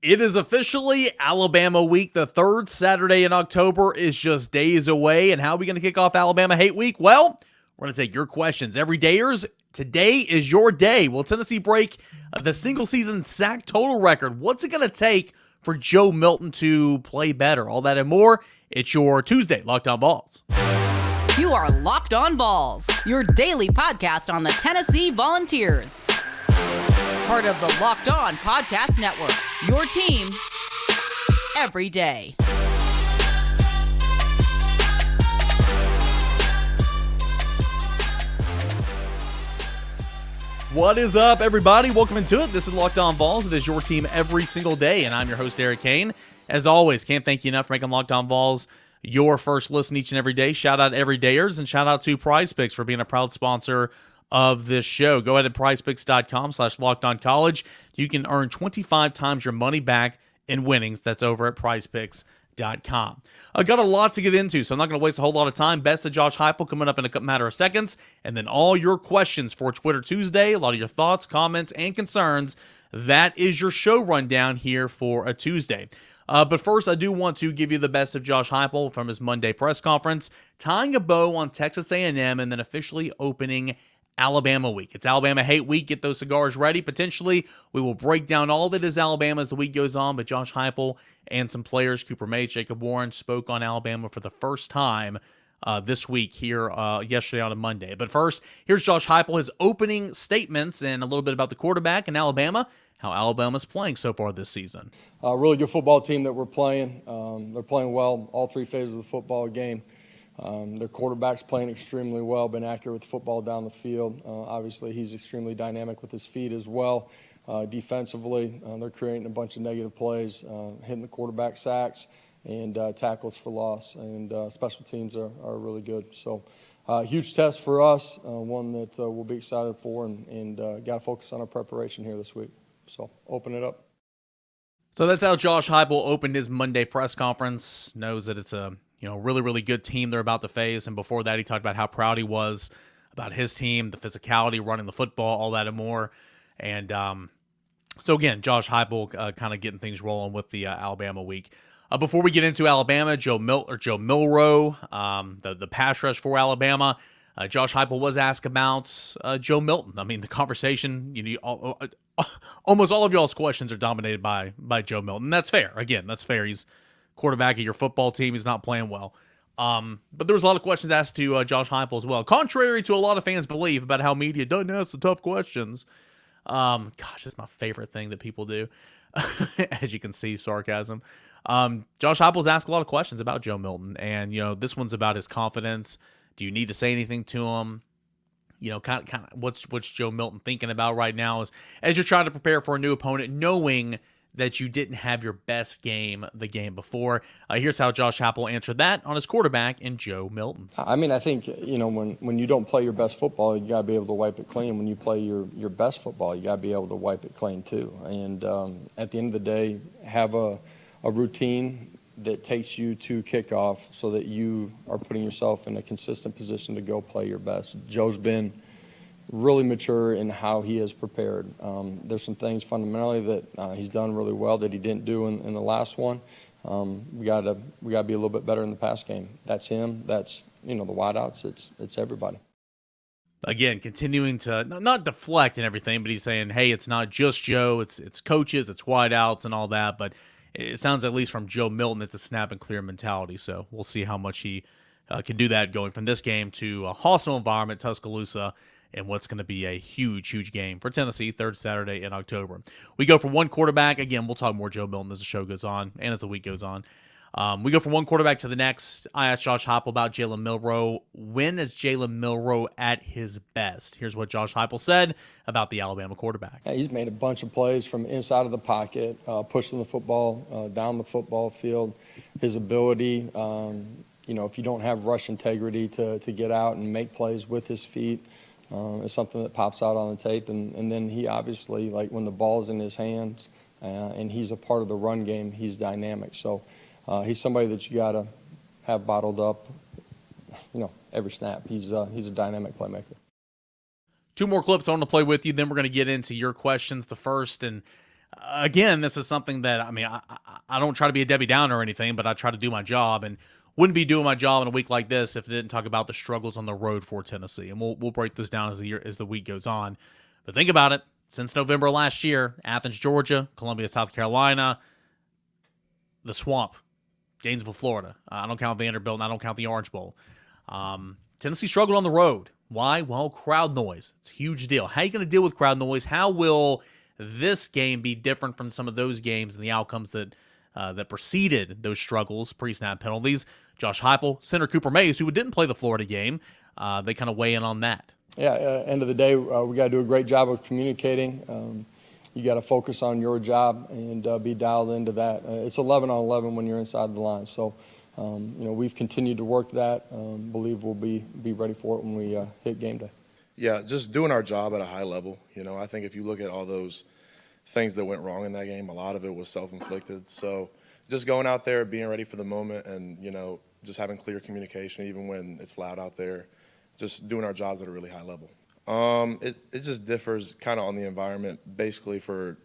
It is officially Alabama week. The third Saturday in October is just days away. And how are we going to kick off Alabama Hate Week? Well, we're going to take your questions. Everydayers, today is your day. Will Tennessee break the single season sack total record? What's it going to take for Joe Milton to play better? All that and more. It's your Tuesday Locked On Vols. You are Locked On Vols, your daily podcast on the Tennessee Volunteers. Part of the Locked On Podcast Network, your team every day. What is up, everybody? Welcome into it. This is Locked On Vols. It is your team every single day, and I'm your host, Eric Kane. As always, can't thank you enough for making Locked On Vols your first listen each and every day. Shout out Everydayers, and shout out to Prize Picks for being a proud sponsor of this show. Go ahead to prizepicks.com/lockedoncollege. You can earn 25 times your money back in winnings. That's over at prizepicks.com. I got a lot to get into, so I'm not going to waste a whole lot of time. Best of Josh Heupel coming up in a matter of seconds, and then all your questions for Twitter Tuesday, a lot of your thoughts, comments, and concerns. That is your show rundown here for a Tuesday. But first, I do want to give you the best of Josh Heupel from his Monday press conference, tying a bow on Texas A&M and then officially opening Alabama week. It's Alabama Hate Week. Get those cigars ready. Potentially, we will break down all that is Alabama as the week goes on, but Josh Heupel and some players, Cooper Mays, Jacob Warren, spoke on Alabama for the first time this week here yesterday on a Monday. But first, here's Josh Heupel, his opening statements, and a little bit about the quarterback in Alabama, how Alabama's playing so far this season. Really good football team that we're playing. They're playing well all three phases of the football game. Their quarterback's playing extremely well, been accurate with the football down the field. Obviously, he's extremely dynamic with his feet as well. Defensively, they're creating a bunch of negative plays, hitting the quarterback sacks and tackles for loss. And special teams are really good. So huge test for us, one that we'll be excited for, and got to focus on our preparation here this week. So open it up. So that's how Josh Heupel opened his Monday press conference. Knows that it's a really, really good team they're about to face. And before that, he talked about how proud he was about his team, the physicality, running the football, all that and more. And so again, Josh Heupel kind of getting things rolling with the Alabama week. Before we get into Alabama, Joe Milroe, the pass rush for Alabama. Josh Heupel was asked about Joe Milton. I mean, the conversation, almost all of y'all's questions are dominated by Joe Milton. That's fair. Again, that's fair. He's quarterback of your football team. He's not playing well. But there was a lot of questions asked to Josh Heupel as well, contrary to a lot of fans' belief about how media doesn't ask the tough questions. Gosh, that's my favorite thing that people do. As you can see, sarcasm. Josh Heupel's asked a lot of questions about Joe Milton, and this one's about his confidence. Do you need to say anything to him? Kind of what's Joe Milton thinking about right now as you're trying to prepare for a new opponent, knowing that you didn't have your best game the game before. Here's how Josh Heupel answered that on his quarterback in Joe Milton. I mean, I think, when you don't play your best football, you got to be able to wipe it clean. When you play your best football, you got to be able to wipe it clean too. And at the end of the day, have a routine that takes you to kickoff so that you are putting yourself in a consistent position to go play your best. Joe's been really mature in how he has prepared. There's some things fundamentally that he's done really well that he didn't do in the last one. We got to be a little bit better in the pass game. That's him. That's the wideouts. It's everybody. Again, continuing to not deflect and everything, but he's saying, hey, it's not just Joe. It's coaches, it's wideouts and all that. But it sounds, at least from Joe Milton, it's a snap and clear mentality. So we'll see how much he can do that going from this game to a hostile environment, Tuscaloosa, and what's going to be a huge, huge game for Tennessee, third Saturday in October. We go from one quarterback. Again, we'll talk more Joe Milton as the show goes on and as the week goes on. We go from one quarterback to the next. I asked Josh Heupel about Jaylen Milroe. When is Jaylen Milroe at his best? Here's what Josh Heupel said about the Alabama quarterback. Yeah, he's made a bunch of plays from inside of the pocket, pushing the football down the football field. His ability, if you don't have rush integrity to get out and make plays with his feet, is something that pops out on the tape. And then he obviously, when the ball's in his hands and he's a part of the run game, he's dynamic. So he's somebody that you got to have bottled up, every snap. He's a dynamic playmaker. Two more clips I want to play with you, then we're going to get into your questions. The first, and again, this is something that, I mean, I don't try to be a Debbie Downer or anything, but I try to do my job, and wouldn't be doing my job in a week like this if it didn't talk about the struggles on the road for Tennessee. And we'll break this down as the week goes on. But think about it. Since November last year, Athens, Georgia, Columbia, South Carolina, the Swamp, Gainesville, Florida. I don't count Vanderbilt, and I don't count the Orange Bowl. Tennessee struggled on the road. Why? Well, crowd noise. It's a huge deal. How are you going to deal with crowd noise? How will this game be different from some of those games and the outcomes that preceded those struggles, pre-snap penalties? Josh Heupel, center Cooper Mays, who didn't play the Florida game, they kind of weigh in on that. Yeah, end of the day, we got to do a great job of communicating. You got to focus on your job and be dialed into that. It's 11 on 11 when you're inside the line. So, we've continued to work that. Believe we'll be ready for it when we hit game day. Yeah, just doing our job at a high level. I think if you look at all those things that went wrong in that game, a lot of it was self-inflicted. So just going out there, being ready for the moment, and, just having clear communication even when it's loud out there, just doing our jobs at a really high level. It just differs kind of on the environment. Basically for,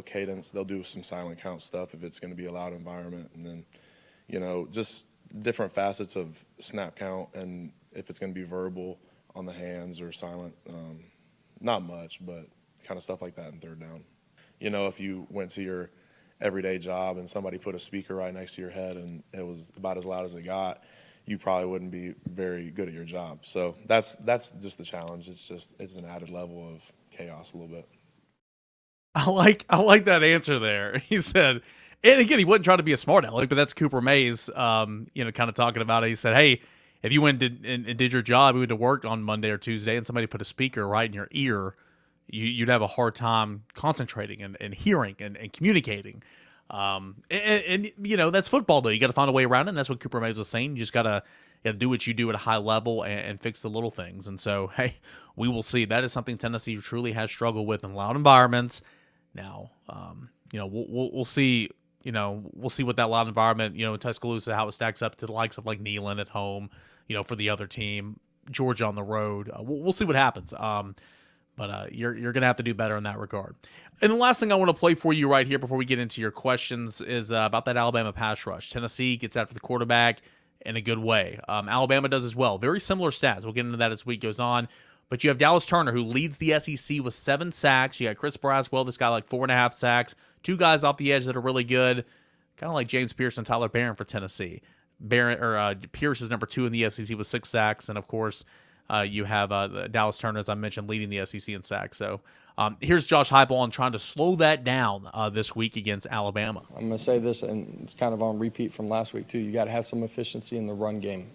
cadence, they'll do some silent count stuff if it's going to be a loud environment. And then, just different facets of snap count and if it's going to be verbal on the hands or silent. Not much, but kind of stuff like that in third down. If you went to your everyday job and somebody put a speaker right next to your head and it was about as loud as it got, you probably wouldn't be very good at your job. So that's just the challenge. It's an added level of chaos a little bit. I like that answer there. He said, and again, he wasn't trying to be a smart aleck, but that's Cooper Mays, kind of talking about it. He said, hey, if you went and did your job, you went to work on Monday or Tuesday and somebody put a speaker right in your ear, you'd have a hard time concentrating and hearing and communicating. And that's football, though. You got to find a way around it, and that's what Cooper Mays was saying. You just got to do what you do at a high level and fix the little things. And so, hey, we will see. That is something Tennessee truly has struggled with in loud environments. Now, we'll see. We'll see what that loud environment, in Tuscaloosa, how it stacks up to the likes of like Neyland at home, for the other team, Georgia on the road. We'll see what happens. But you're going to have to do better in that regard. And the last thing I want to play for you right here before we get into your questions is about that Alabama pass rush. Tennessee gets after the quarterback in a good way. Alabama does as well. Very similar stats. We'll get into that as the week goes on. But you have Dallas Turner, who leads the SEC with 7 sacks. You got Chris Braswell, this guy like 4.5 sacks. 2 guys off the edge that are really good, kind of like James Pierce and Tyler Barron for Tennessee. Pierce is number 2 in the SEC with 6 sacks, and of course, you have Dallas Turner, as I mentioned, leading the SEC in sacks. So here's Josh Heupel on trying to slow that down this week against Alabama. I'm going to say this, and it's kind of on repeat from last week, too. You got to have some efficiency in the run game.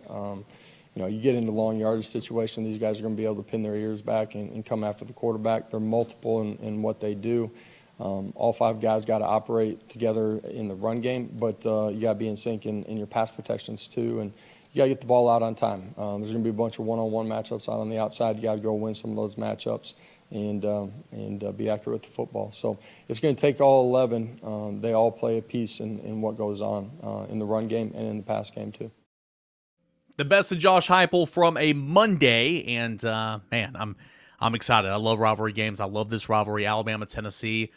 You get into long yardage situation, these guys are going to be able to pin their ears back and come after the quarterback. They're multiple in what they do. All 5 guys got to operate together in the run game, but you got to be in sync in your pass protections, too. And you got to get the ball out on time. There's going to be a bunch of one-on-one matchups out on the outside. You got to go win some of those matchups and be accurate with the football. So it's going to take all 11. They all play a piece in what goes on in the run game and in the pass game too. The best of Josh Heupel from a Monday, and man, I'm excited. I love rivalry games. I love this rivalry, Alabama, Tennessee.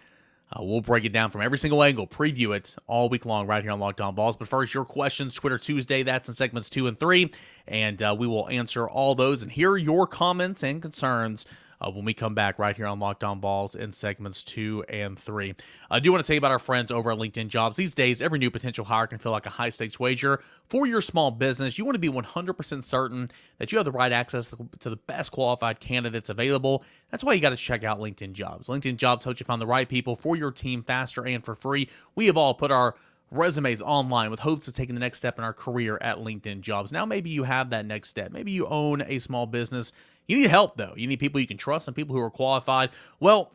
We'll break it down from every single angle, preview it all week long right here on Locked On Vols. But first, your questions, Twitter Tuesday. That's in segments 2 and 3. And we will answer all those and hear your comments and concerns when we come back right here on Locked On Vols in segments 2 and 3. I do want to tell you about our friends over at LinkedIn Jobs. These days, every new potential hire can feel like a high-stakes wager for your small business. You want to be 100% certain that you have the right access to the best qualified candidates available. That's why you got to check out LinkedIn Jobs. LinkedIn Jobs helps you find the right people for your team faster and for free. We have all put our resumes online with hopes of taking the next step in our career at LinkedIn Jobs. Now maybe you have that next step. Maybe you own a small business. You need help, though. You need people you can trust and people who are qualified. Well,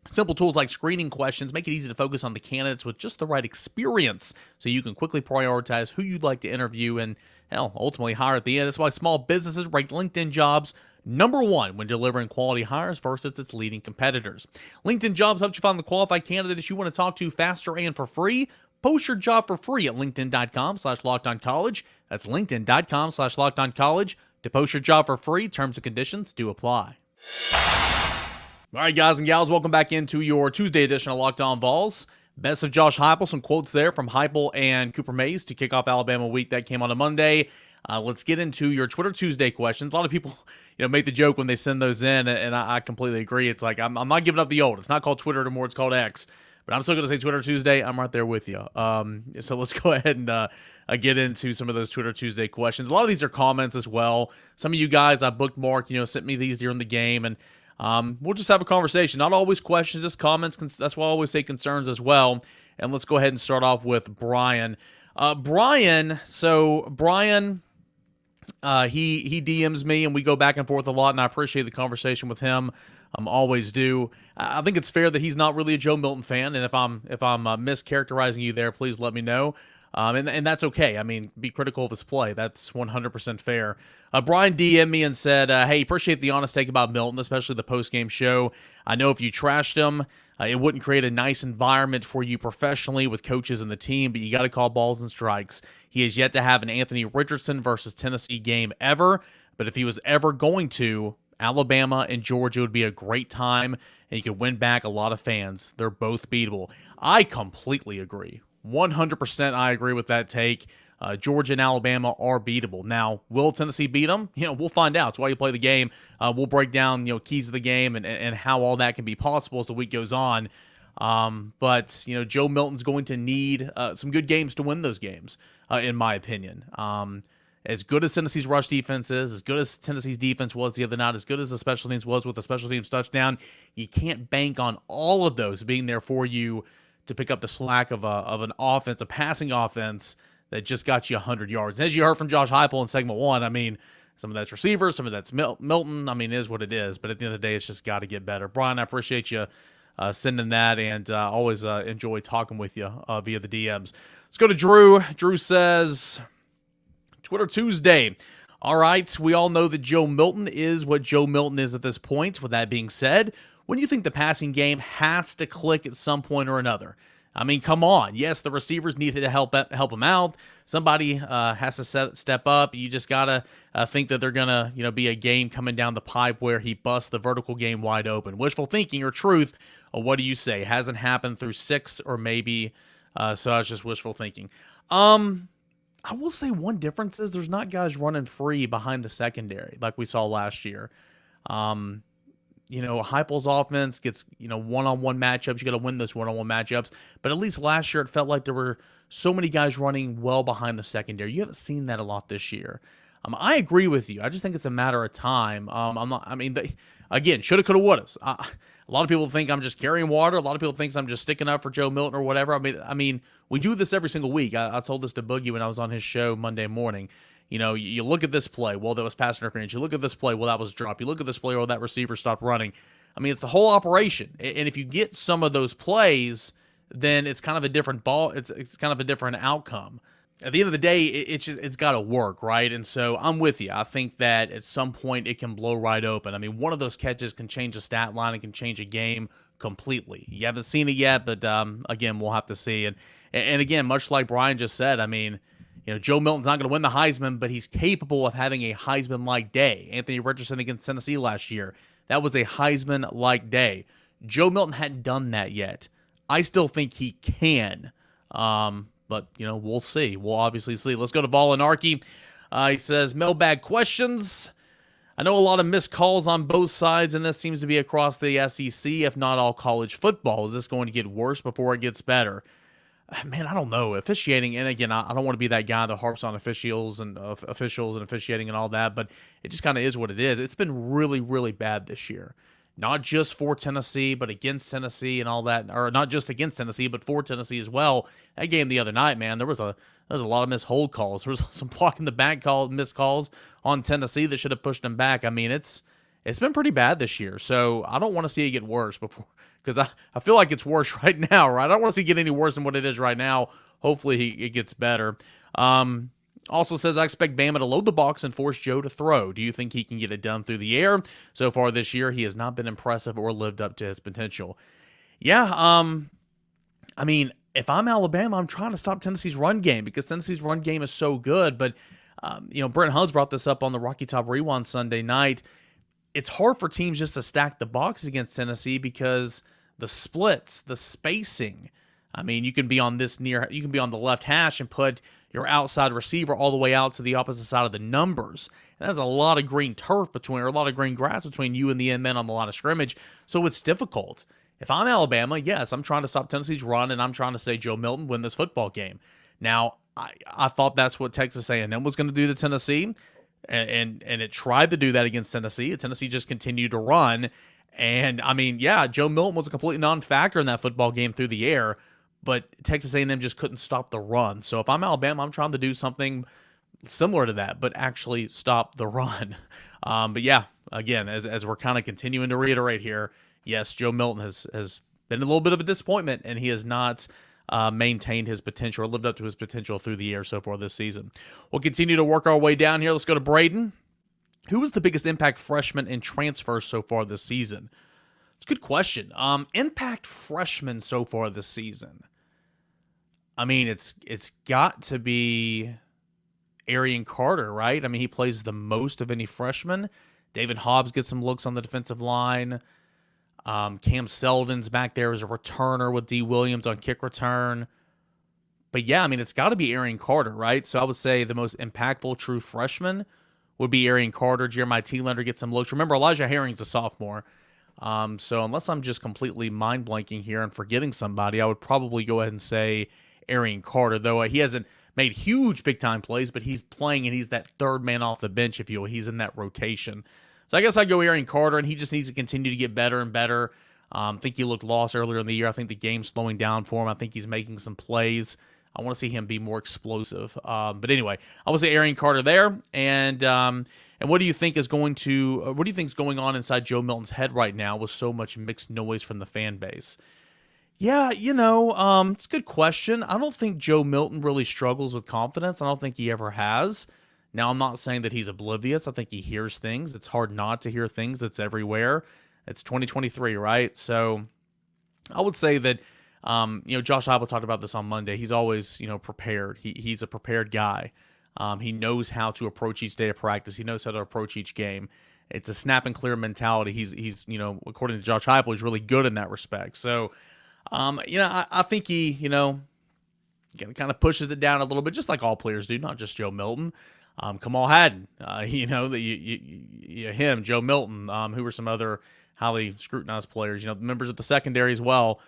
simple tools like screening questions make it easy to focus on the candidates with just the right experience so you can quickly prioritize who you'd like to interview and, hell, ultimately hire at the end. That's why small businesses rank LinkedIn Jobs number 1 when delivering quality hires versus its leading competitors. LinkedIn Jobs helps you find the qualified candidates you want to talk to faster and for free. Post your job for free at linkedin.com/lockedoncollege. That's linkedin.com/lockedoncollege. To post your job for free, terms and conditions do apply. All right, guys and gals, welcome back into your Tuesday edition of Locked On Vols. Best of Josh Heupel, some quotes there from Heupel and Cooper Mays to kick off Alabama week that came on a Monday. Let's get into your Twitter Tuesday questions. A lot of people, make the joke when they send those in, and I completely agree. It's like I'm not giving up the old. It's not called Twitter anymore. It's called X. But I'm still going to say Twitter Tuesday. I'm right there with you. So let's go ahead and get into some of those Twitter Tuesday questions. A lot of these are comments as well. Some of you guys I bookmarked, sent me these during the game, and we'll just have a conversation. Not always questions, just comments. That's why I always say concerns as well. And let's go ahead and start off with Brian. Brian, he DMs me, and we go back and forth a lot, and I appreciate the conversation with him. Always do. I think it's fair that he's not really a Joe Milton fan, and if I'm mischaracterizing you there, please let me know. And that's okay. I mean, be critical of his play. That's 100% fair. Brian DM'd me and said, hey, appreciate the honest take about Milton, especially the post-game show. I know if you trashed him, it wouldn't create a nice environment for you professionally with coaches and the team, but you got to call balls and strikes. He has yet to have an Anthony Richardson versus Tennessee game ever, but if he was ever going to, Alabama and Georgia would be a great time, and you could win back a lot of fans. They're both beatable. I completely agree. 100% I agree with that take. Georgia and Alabama are beatable. Now, will Tennessee beat them? We'll find out. It's why you play the game. We'll break down, keys of the game and how all that can be possible as the week goes on. But Joe Milton's going to need some good games to win those games, in my opinion. As good as Tennessee's rush defense is, as good as Tennessee's defense was the other night, as good as the special teams was with the special teams touchdown, you can't bank on all of those being there for you to pick up the slack of an offense, a passing offense that just got you 100 yards. And as you heard from Josh Heupel in segment 1, I mean, some of that's receivers, some of that's Milton. I mean, it is what it is. But at the end of the day, it's just got to get better. Brian, I appreciate you sending that, and always enjoy talking with you via the DMs. Let's go to Drew. Drew says, Twitter Tuesday. All right, we all know that Joe Milton is what Joe Milton is at this point. With that being said, when you think the passing game has to click at some point or another? I mean, come on. Yes, the receivers need to help him out. Somebody has to step up. You just got to think that they're going to be a game coming down the pipe where he busts the vertical game wide open. Wishful thinking or truth, what do you say? Hasn't happened through 6 or maybe, so it's just wishful thinking. I will say one difference is there's not guys running free behind the secondary like we saw last year. Heupel's offense gets, one-on-one matchups. You got to win those one-on-one matchups. But at least last year, it felt like there were so many guys running well behind the secondary. You haven't seen that a lot this year. I agree with you. I just think it's a matter of time. Again, shoulda, coulda, wouldas. A lot of people think I'm just carrying water. A lot of people think I'm just sticking up for Joe Milton or whatever. I mean, we do this every single week. I told this to Boogie when I was on his show Monday morning. You look at this play, well, that was pass interference. You look at this play, well, that was drop. You look at this play, well, that receiver stopped running. I mean, it's the whole operation. And if you get some of those plays, then it's kind of a different ball. It's kind of a different outcome. At the end of the day, it's got to work, right? And so I'm with you. I think that at some point it can blow right open. I mean, one of those catches can change a stat line and can change a game completely. You haven't seen it yet, but again, we'll have to see. And again, much like Brian just said, I mean, Joe Milton's not going to win the Heisman, but he's capable of having a Heisman-like day. Anthony Richardson against Tennessee last year, that was a Heisman-like day. Joe Milton hadn't done that yet. I still think he can, but, we'll see. We'll obviously see. Let's go to Volinarchy. He says, mailbag questions. I know a lot of missed calls on both sides, and this seems to be across the SEC, if not all college football. Is this going to get worse before it gets better? Man, I don't know. Officiating, and again, I don't want to be that guy that harps on officials and officiating and all that, but it just kind of is what it is. It's been really, really bad this year. Not just for Tennessee, but against Tennessee and all that, or not just against Tennessee, but for Tennessee as well. That game the other night, man, there was a lot of missed hold calls. There was some blocking the back missed calls on Tennessee that should have pushed them back. I mean, it's been pretty bad this year, so I don't want to see it get worse before, because I feel like it's worse right now, right? I don't want to see it get any worse than what it is right now. Hopefully it gets better. Also says, I expect Bama to load the box and force Joe to throw. Do you think he can get it done through the air? So far this year, he has not been impressive or lived up to his potential. Yeah, I mean, if I'm Alabama, I'm trying to stop Tennessee's run game because Tennessee's run game is so good. But, Brent Hunt's brought this up on the Rocky Top Rewind Sunday night. it's hard for teams just to stack the box against Tennessee because the splits, the spacing. I mean, you can be on the left hash and put your outside receiver all the way out to the opposite side of the numbers. And that's a lot of green turf or a lot of green grass between you and the end men on the line of scrimmage. So it's difficult. If I'm Alabama, yes, I'm trying to stop Tennessee's run, and I'm trying to say Joe Milton win this football game. Now, I thought that's what Texas A&M was going to do to Tennessee, and it tried to do that against Tennessee. Tennessee just continued to run. And, I mean, yeah, Joe Milton was a complete non-factor in that football game through the air, but Texas A&M just couldn't stop the run. So if I'm Alabama, I'm trying to do something similar to that, but actually stop the run. But yeah, again, as we're kind of continuing to reiterate here, yes, Joe Milton has been a little bit of a disappointment, and he has not maintained his potential or lived up to his potential through the air so far this season. We'll continue to work our way down here. Let's go to Braden. Who was the biggest impact freshman in transfers so far this season? It's a good question. Impact freshman so far this season. I mean, it's got to be Arian Carter, right? I mean, he plays the most of any freshman. David Hobbs gets some looks on the defensive line. Cam Seldon's back there as a returner with D. Williams on kick return. But yeah, I mean, it's got to be Arian Carter, right? So I would say the most impactful true freshman would be Arian Carter. Jeremiah Thielander gets some looks. Remember, Elijah Herring's a sophomore. So unless I'm just completely mind-blanking here and forgetting somebody, I would probably go ahead and say Arian Carter, though he hasn't made huge big-time plays, but he's playing, and he's that third man off the bench, if you will. He's in that rotation. So I guess I'd go Arian Carter, and he just needs to continue to get better and better. I think he looked lost earlier in the year. I think the game's slowing down for him. I think he's making some plays. I want to see him be more explosive. But anyway, I would say Arian Carter there. And what do you think is going on inside Joe Milton's head right now with so much mixed noise from the fan base? Yeah, it's a good question. I don't think Joe Milton really struggles with confidence. I don't think he ever has. Now, I'm not saying that he's oblivious. I think he hears things. It's hard not to hear things. It's everywhere. It's 2023, right? So I would say that, Josh Heupel talked about this on Monday. He's always, prepared. He's a prepared guy. He knows how to approach each day of practice. He knows how to approach each game. It's a snap and clear mentality. He's according to Josh Heupel, he's really good in that respect. So, I think he, kind of pushes it down a little bit, just like all players do, not just Joe Milton. Kamal Haddon, him, Joe Milton, who were some other highly scrutinized players, members of the secondary as well,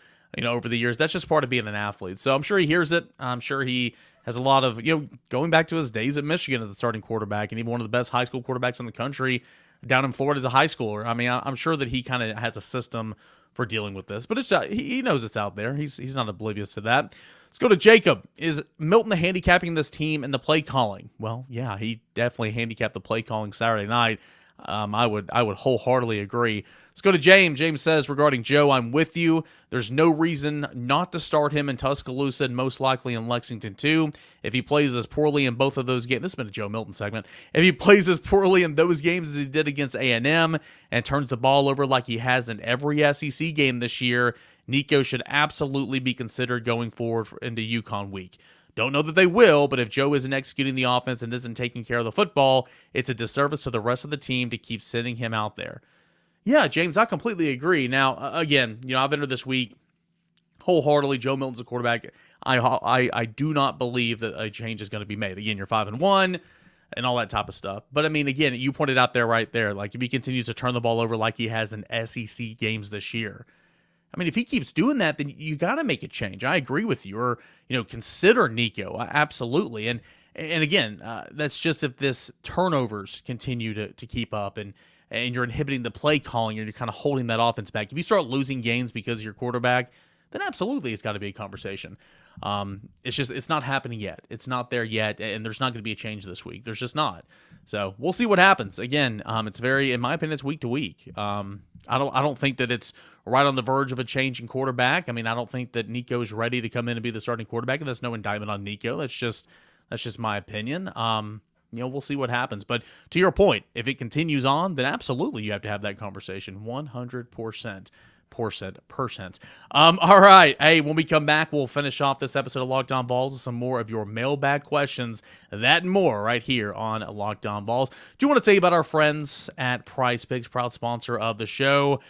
over the years. That's just part of being an athlete. So I'm sure he hears it. I'm sure he has a lot of, going back to his days at Michigan as a starting quarterback, and even one of the best high school quarterbacks in the country down in Florida as a high schooler. I mean, I'm sure that he kind of has a system for dealing with this, but he knows it's out there. He's not oblivious to that. Let's go to Jacob. Is Milton handicapping this team in the play calling? Well, yeah, he definitely handicapped the play calling Saturday night. I would wholeheartedly agree. Let's go to James. James says, regarding Joe, I'm with you. There's no reason not to start him in Tuscaloosa and most likely in Lexington too. If he plays as poorly in both of those games, this has been a Joe Milton segment. If he plays as poorly in those games as he did against A&M and turns the ball over like he has in every SEC game this year, Nico should absolutely be considered going forward into UConn week. Don't know that they will, but if Joe isn't executing the offense and isn't taking care of the football, it's a disservice to the rest of the team to keep sending him out there. Yeah, James, I completely agree. Now, again, I've entered this week wholeheartedly. Joe Milton's a quarterback. I do not believe that a change is going to be made. Again, you're 5-1 and all that type of stuff. But I mean, again, you pointed out there right there, like if he continues to turn the ball over like he has in SEC games this year, I mean, if he keeps doing that, then you got to make a change. I agree with you. Or, consider Nico. Absolutely. And again, that's just if this turnovers continue to keep up and you're inhibiting the play calling and you're kind of holding that offense back. If you start losing games because of your quarterback, then absolutely it's got to be a conversation. It's not happening yet. It's not there yet, and there's not going to be a change this week. There's just not. So we'll see what happens. Again, it's in my opinion, it's week to week. I don't think that it's right on the verge of a change in quarterback. I mean, I don't think that Nico is ready to come in and be the starting quarterback, and that's no indictment on Nico. That's just my opinion. We'll see what happens. But to your point, if it continues on, then absolutely you have to have that conversation 100%. percent. All right. Hey, when we come back, we'll finish off this episode of Locked On Balls with some more of your mailbag questions. That and more right here on Locked On Balls. Do want to tell you about our friends at Prize Picks, proud sponsor of the show.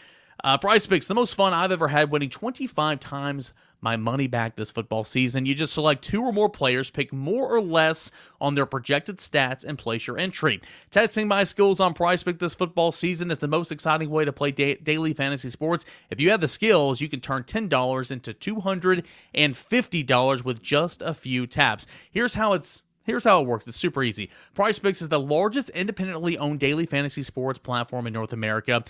Prize Picks, the most fun I've ever had, winning 25 times my money back this football season. You just select 2 or more players, pick more or less on their projected stats, and place your entry. Testing my skills on Prize Pick this football season is the most exciting way to play daily fantasy sports. If you have the skills, you can turn $10 into $250 with just a few taps. Here's how it works. It's super easy. PrizePicks is the largest independently owned daily fantasy sports platform in North America.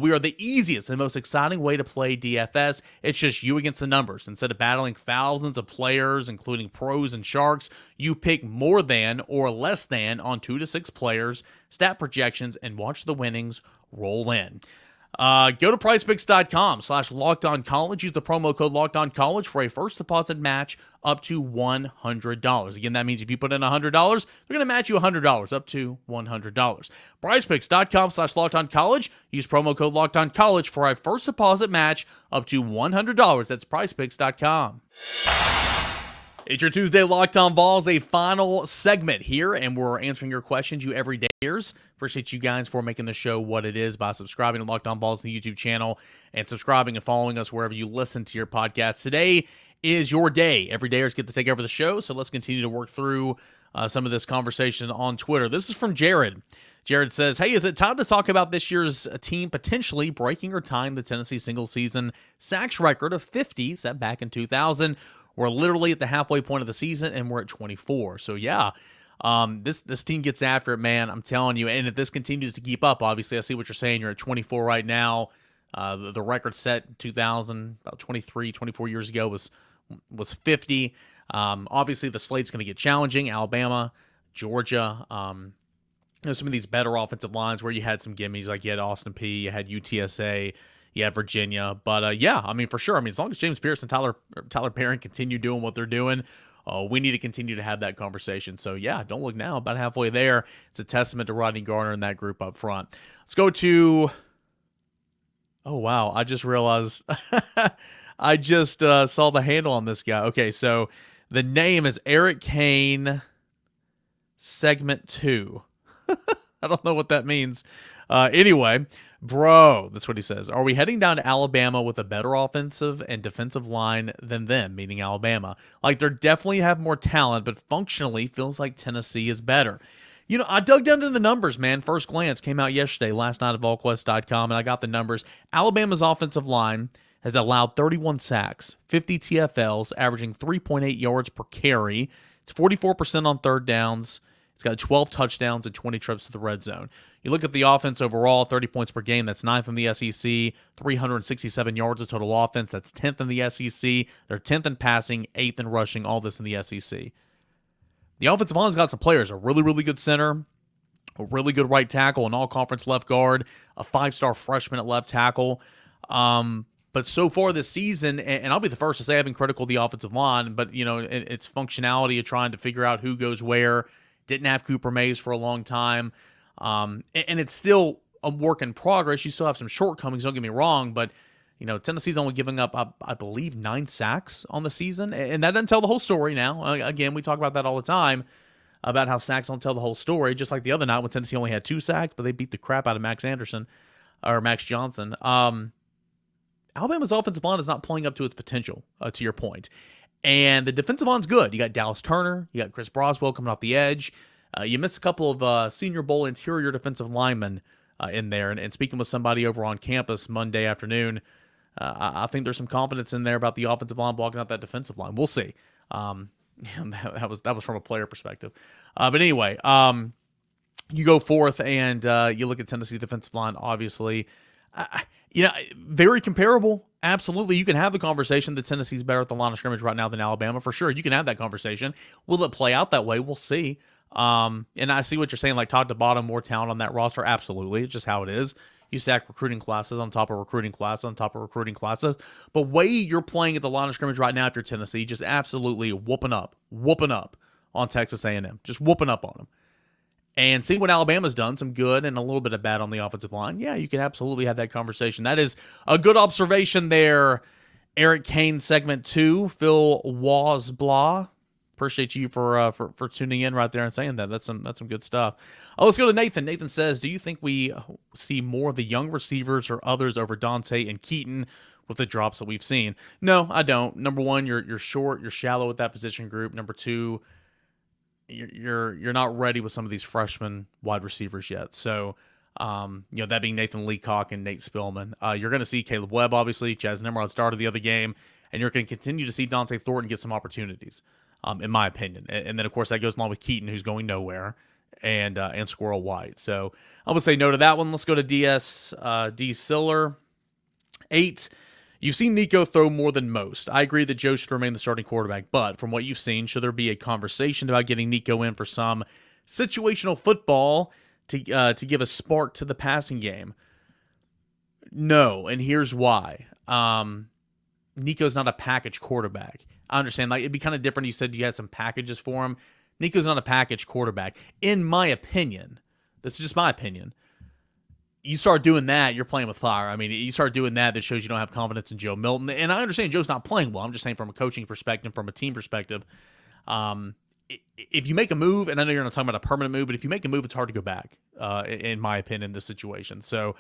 We are the easiest and most exciting way to play DFS. It's just you against the numbers. Instead of battling thousands of players, including pros and sharks, you pick more than or less than on 2 to 6 players, stat projections, and watch the winnings roll in. Go to prizepicks.com/lockedoncollege. Use the promo code lockedoncollege for a first deposit match up to $100. Again, that means if you put in $100, they're going to match you $100 up to $100. prizepicks.com/lockedoncollege. Use promo code lockedoncollege for a first deposit match up to $100. That's prizepicks.com. It's your Tuesday Locked On Balls, a final segment here, and we're answering your questions, you everydayers. Appreciate you guys for making the show what it is by subscribing to Locked On Balls, the YouTube channel, and subscribing and following us wherever you listen to your podcasts. Today is your day. Everydayers get to take over the show, so let's continue to work through some of this conversation on Twitter. This is from Jared. Jared says, hey, is it time to talk about this year's team potentially breaking or tying the Tennessee single-season sacks record of 50 set back in 2000? We're literally at the halfway point of the season, and we're at 24. So, yeah, this team gets after it, man. I'm telling you. And if this continues to keep up, obviously, I see what you're saying. You're at 24 right now. The record set in 2000, about 23, 24 years ago, was 50. Obviously, the slate's going to get challenging. Alabama, Georgia, some of these better offensive lines where you had some gimmies, like you had Austin P, you had UTSA, you had Virginia. But, yeah, I mean, for sure. I mean, as long as James Pierce and Tyler Perrin continue doing what they're doing, we need to continue to have that conversation. So, yeah, don't look now. About halfway there. It's a testament to Rodney Garner and that group up front. Let's go to – oh, wow. I just realized I just saw the handle on this guy. Okay, so the name is Eric Kane Segment 2. I don't know what that means. Anyway, bro, that's what he says. Are we heading down to Alabama with a better offensive and defensive line than them, meaning Alabama? Like, they definitely have more talent, but functionally feels like Tennessee is better. You know, I dug down into the numbers, man. First glance came out yesterday, last night at VolQuest.com, and I got the numbers. Alabama's offensive line has allowed 31 sacks, 50 TFLs, averaging 3.8 yards per carry. It's 44% on third downs. It's got 12 touchdowns and 20 trips to the red zone. You look at the offense overall, 30 points per game. That's 9th in the SEC. 367 yards of total offense. That's 10th in the SEC. They're 10th in passing, 8th in rushing, all this in the SEC. The offensive line's got some players. A really, really good center, a really good right tackle, an all-conference left guard, a 5-star freshman at left tackle. But so far this season, and I'll be the first to say I've been critical of the offensive line, but, you know, it's functionality of trying to figure out who goes where. Didn't have Cooper Mays for a long time. And it's still a work in progress. You still have some shortcomings, don't get me wrong, but, you know, Tennessee's only giving up, I believe, 9 sacks on the season, and that doesn't tell the whole story now. Again, we talk about that all the time, about how sacks don't tell the whole story, just like the other night when Tennessee only had 2 sacks, but they beat the crap out of Max Johnson. Alabama's offensive line is not playing up to its potential, to your point. And the defensive line's good. You got Dallas Turner. You got Chris Broswell coming off the edge. You missed a couple of Senior Bowl interior defensive linemen in there. And speaking with somebody over on campus Monday afternoon, I think there's some confidence in there about the offensive line blocking out that defensive line. We'll see. That was from a player perspective. But anyway, you go forth and you look at Tennessee's defensive line, obviously. Very comparable. Absolutely. You can have the conversation that Tennessee's better at the line of scrimmage right now than Alabama. For sure. You can have that conversation. Will it play out that way? We'll see. And I see what you're saying, like top to bottom, more talent on that roster. Absolutely. It's just how it is. You stack recruiting classes on top of recruiting classes on top of recruiting classes. But way you're playing at the line of scrimmage right now, if you're Tennessee, just absolutely whooping up on Texas A&M. Just whooping up on them. and seeing what Alabama's done, some good and a little bit of bad on the offensive line, yeah, you can absolutely have that conversation. That is a good observation there. Eric Kane, segment 2. Phil Wasblaw. Appreciate you for tuning in right there and saying that. That's some good stuff. Let's go to Nathan. Nathan says, do you think we see more of the young receivers or others over Dante and Keaton with the drops that we've seen? No, I don't. Number one, you're short, you're shallow with that position group. Number two, you're not ready with some of these freshman wide receivers yet. So, that being Nathan Leacock and Nate Spillman. You're going to see Caleb Webb, obviously. Jazz Nimrod started the other game, and you're going to continue to see Dante Thornton get some opportunities, in my opinion. And then, of course, that goes along with Keaton, who's going nowhere, and Squirrel White. So I would say no to that one. Let's go to D. Siller. 8. You've seen Nico throw more than most. I agree that Joe should remain the starting quarterback, but from what you've seen, should there be a conversation about getting Nico in for some situational football to give a spark to the passing game? No, and here's why. Nico's not a package quarterback. I understand, like, it'd be kind of different. You said you had some packages for him. Nico's not a package quarterback. In my opinion, this is just my opinion, you start doing that, you're playing with fire. I mean, you start doing that shows you don't have confidence in Joe Milton. And I understand Joe's not playing well. I'm just saying from a coaching perspective, from a team perspective, if you make a move, and I know you're not talking about a permanent move, but if you make a move, it's hard to go back, in my opinion, in this situation. So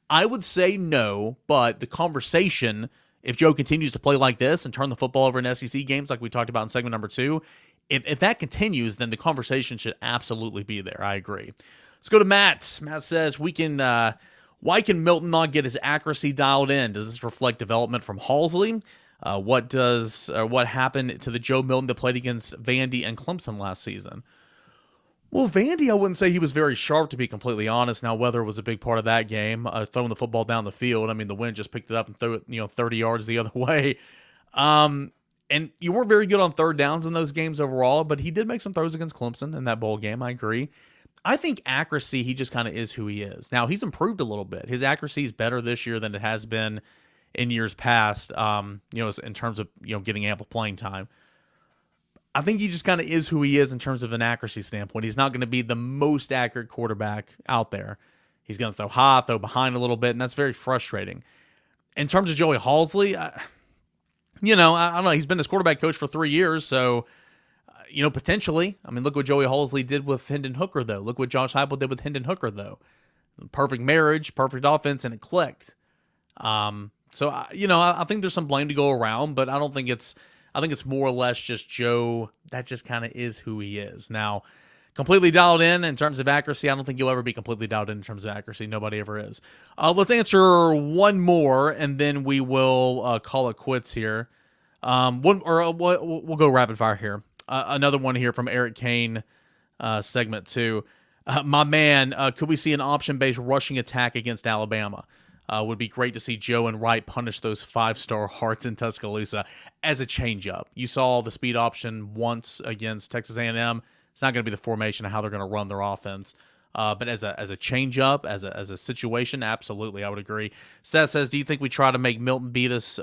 I would say no, but the conversation, if Joe continues to play like this and turn the football over in SEC games like we talked about in segment number 2, if that continues, then the conversation should absolutely be there. I agree. Let's go to Matt. Matt says, why can Milton not get his accuracy dialed in? Does this reflect development from Halsley? What happened to the Joe Milton that played against Vandy and Clemson last season? Well, Vandy, I wouldn't say he was very sharp, to be completely honest. Now, weather was a big part of that game, throwing the football down the field. I mean, the wind just picked it up and threw it, 30 yards the other way. And you weren't very good on third downs in those games overall, but he did make some throws against Clemson in that bowl game. I agree. I think accuracy, he just kind of is who he is. Now, he's improved a little bit. His accuracy is better this year than it has been in years past, in terms of, getting ample playing time. I think he just kind of is who he is in terms of an accuracy standpoint. He's not going to be the most accurate quarterback out there. He's going to throw high, throw behind a little bit, and that's very frustrating. In terms of Joey Halsley, I don't know. He's been this quarterback coach for 3 years, so potentially. I mean, look what Joey Halsley did with Hendon Hooker, though. Look what Josh Heupel did with Hendon Hooker, though. Perfect marriage, perfect offense, and it clicked. So I think there's some blame to go around, but I think it's more or less just Joe. That just kind of is who he is. Now, completely dialed in terms of accuracy, I don't think you'll ever be completely dialed in terms of accuracy. Nobody ever is. Let's answer one more, and then we will call it quits here. We'll go rapid fire here. Another one here from Eric Kane, segment 2. My man, could we see an option-based rushing attack against Alabama? Would be great to see Joe and Wright punish those 5-star hearts in Tuscaloosa as a change-up. You saw the speed option once against Texas A&M. It's not going to be the formation of how they're going to run their offense. But as a change-up, as a situation, absolutely, I would agree. Seth says, do you think we try to make Milroe beat us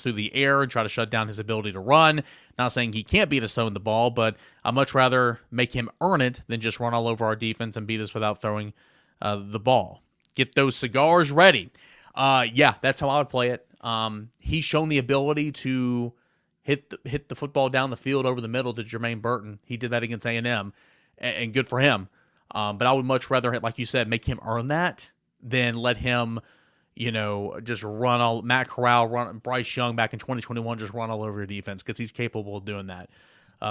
through the air and try to shut down his ability to run? Not saying he can't beat us throwing the ball, but I'd much rather make him earn it than just run all over our defense and beat us without throwing the ball. Get those cigars ready. Yeah, that's how I would play it. He's shown the ability to hit the football down the field over the middle to Jermaine Burton. He did that against A&M, and good for him. But I would much rather, like you said, make him earn that than let him, just run all Matt Corral, Bryce Young back in 2021, just run all over your defense, because he's capable of doing that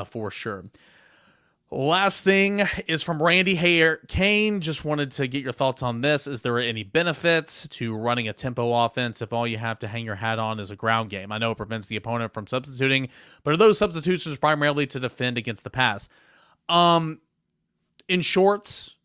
for sure. Last thing is from Randy. Hey, Kane, just wanted to get your thoughts on this. Is there any benefits to running a tempo offense if all you have to hang your hat on is a ground game? I know it prevents the opponent from substituting, but are those substitutions primarily to defend against the pass? In shorts,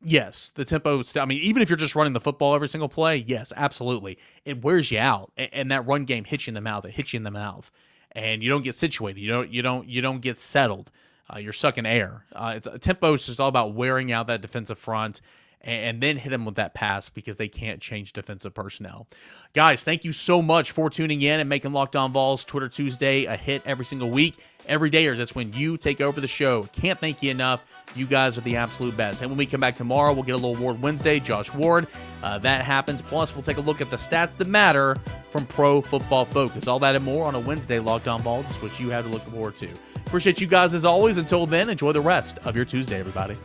yes. The tempo, even if you're just running the football every single play, yes, absolutely. It wears you out, and that run game hits you in the mouth. It hits you in the mouth, and you don't get situated. You don't get settled. You're sucking air. Tempo is just all about wearing out that defensive front and then hit them with that pass because they can't change defensive personnel. Guys, thank you so much for tuning in and making Locked On Vols Twitter Tuesday a hit every single week. Every day, or that's when you take over the show. Can't thank you enough. You guys are the absolute best. And when we come back tomorrow, we'll get a little Ward Wednesday, Josh Ward. That happens. Plus, we'll take a look at the stats that matter from Pro Football Focus. All that and more on a Wednesday Locked On Vols, which you have to look forward to. Appreciate you guys as always. Until then, enjoy the rest of your Tuesday, everybody.